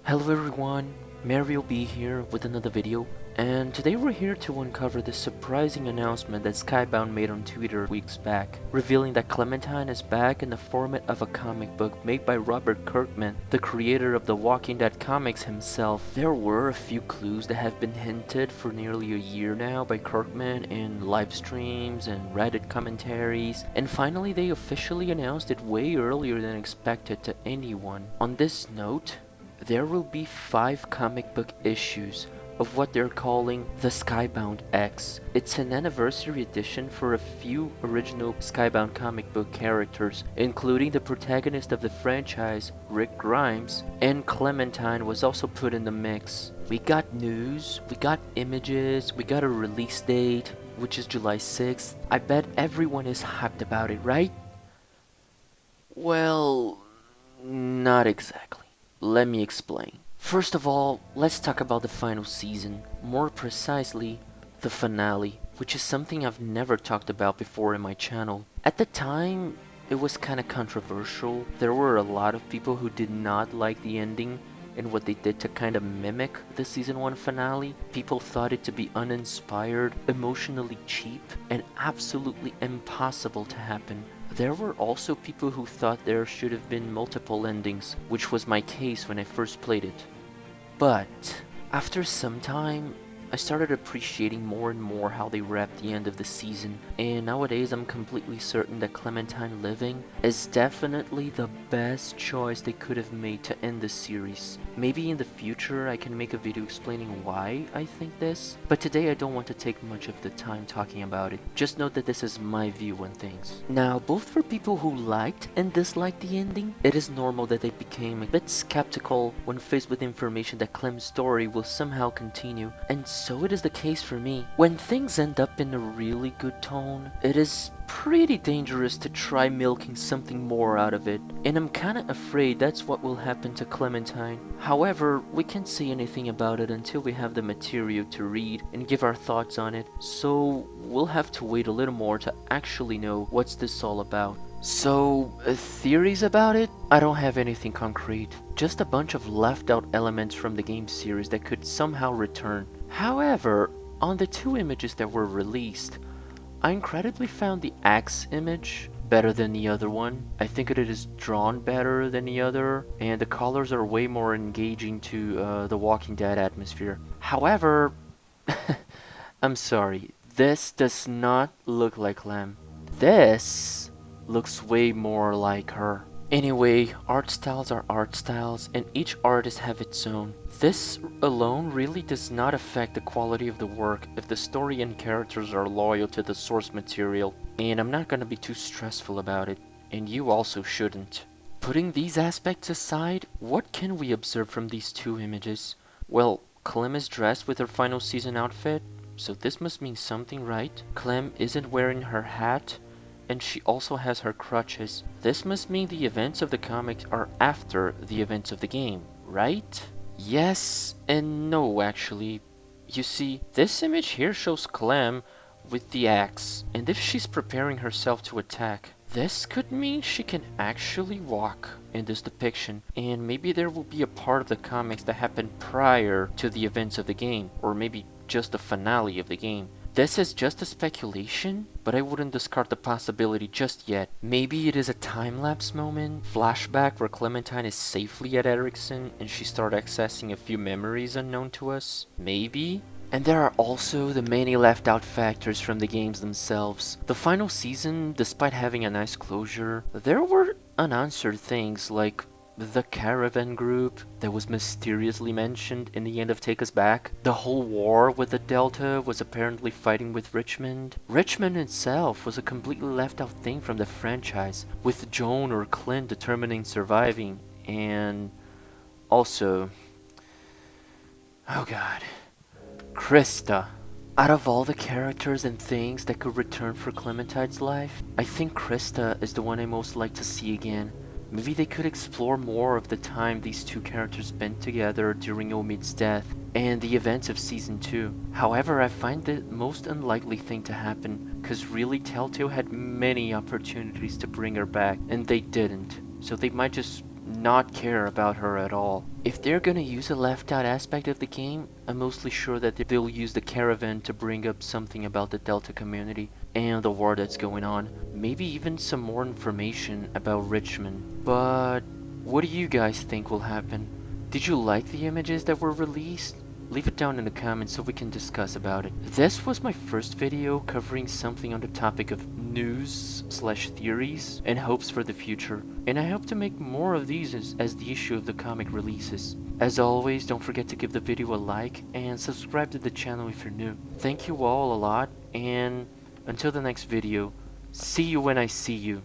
Hello everyone, Mario B here with another video, and today we're here to uncover the surprising announcement that Skybound made on Twitter weeks back, revealing that Clementine is back in the format of a comic book made by Robert Kirkman, the creator of the Walking Dead comics himself. There were a few clues that have been hinted for nearly a year now by Kirkman in live streams and Reddit commentaries, and finally they officially announced it way earlier than expected to anyone. On this note, there will be 5 comic book issues of what they're calling the Skybound X. It's an anniversary edition for a few original Skybound comic book characters, including the protagonist of the franchise, Rick Grimes, and Clementine was also put in the mix. We got news, we got images, we got a release date, which is July 6th. I bet everyone is hyped about it, right? Well, not exactly. Let me explain. First of all, let's talk about the final season, more precisely, the finale, which is something I've never talked about before in my channel. At the time, it was kinda controversial. There were a lot of people who did not like the ending and what they did to kind of mimic the season 1 finale. People thought it to be uninspired, emotionally cheap, and absolutely impossible to happen. There were also people who thought there should have been multiple endings, which was my case when I first played it. But after some time, I started appreciating more and more how they wrapped the end of the season, and nowadays I'm completely certain that Clementine living is definitely the best choice they could have made to end the series. Maybe in the future I can make a video explaining why I think this, but today I don't want to take much of the time talking about it. Just note that this is my view on things. Now, both for people who liked and disliked the ending, it is normal that they became a bit skeptical when faced with information that Clem's story will somehow continue, and so it is the case for me. When things end up in a really good tone, it is pretty dangerous to try milking something more out of it, and I'm kinda afraid that's what will happen to Clementine. However, we can't say anything about it until we have the material to read and give our thoughts on it, so we'll have to wait a little more to actually know what's this all about. So, theories about it? I don't have anything concrete, just a bunch of left out elements from the game series that could somehow return. However, on the 2 images that were released, I incredibly found the axe image better than the other one. I think it is drawn better than the other, and the colors are way more engaging to the Walking Dead atmosphere. However, I'm sorry, this does not look like Clem. This looks way more like her. Anyway, art styles are art styles, and each artist have its own. This alone really does not affect the quality of the work if the story and characters are loyal to the source material, and I'm not gonna be too stressful about it, and you also shouldn't. Putting these aspects aside, what can we observe from these 2 images? Well, Clem is dressed with her final season outfit, so this must mean something, right? Clem isn't wearing her hat, and she also has her crutches. This must mean the events of the comics are after the events of the game, right? Yes and no, actually. You see, this image here shows Clem with the axe, and if she's preparing herself to attack, this could mean she can actually walk in this depiction, and maybe there will be a part of the comics that happened prior to the events of the game, or maybe just the finale of the game. This is just a speculation, but I wouldn't discard the possibility just yet. Maybe it is a time-lapse moment, flashback where Clementine is safely at Erickson and she starts accessing a few memories unknown to us. Maybe? And there are also the many left out factors from the games themselves. The final season, despite having a nice closure, there were unanswered things like the caravan group that was mysteriously mentioned in the end of Take Us Back. The whole war with the Delta was apparently fighting with Richmond. Richmond itself was a completely left out thing from the franchise, with Joan or Clint determining surviving. And also, oh god, Krista. Out of all the characters and things that could return for Clementine's life, I think Krista is the one I most like to see again. Maybe they could explore more of the time these 2 characters spent together during Omid's death and the events of Season 2. However, I find the most unlikely thing to happen, cause really Telltale had many opportunities to bring her back, and they didn't. So they might just not care about her at all. If they're gonna use a left out aspect of the game, I'm mostly sure that they'll use the caravan to bring up something about the Delta community and the war that's going on. Maybe even some more information about Richmond. But what do you guys think will happen? Did you like the images that were released? Leave it down in the comments so we can discuss about it. This was my first video covering something on the topic of news slash theories and hopes for the future, and I hope to make more of these as the issue of the comic releases. As always, don't forget to give the video a like and subscribe to the channel if you're new. Thank you all a lot, and until the next video, see you when I see you.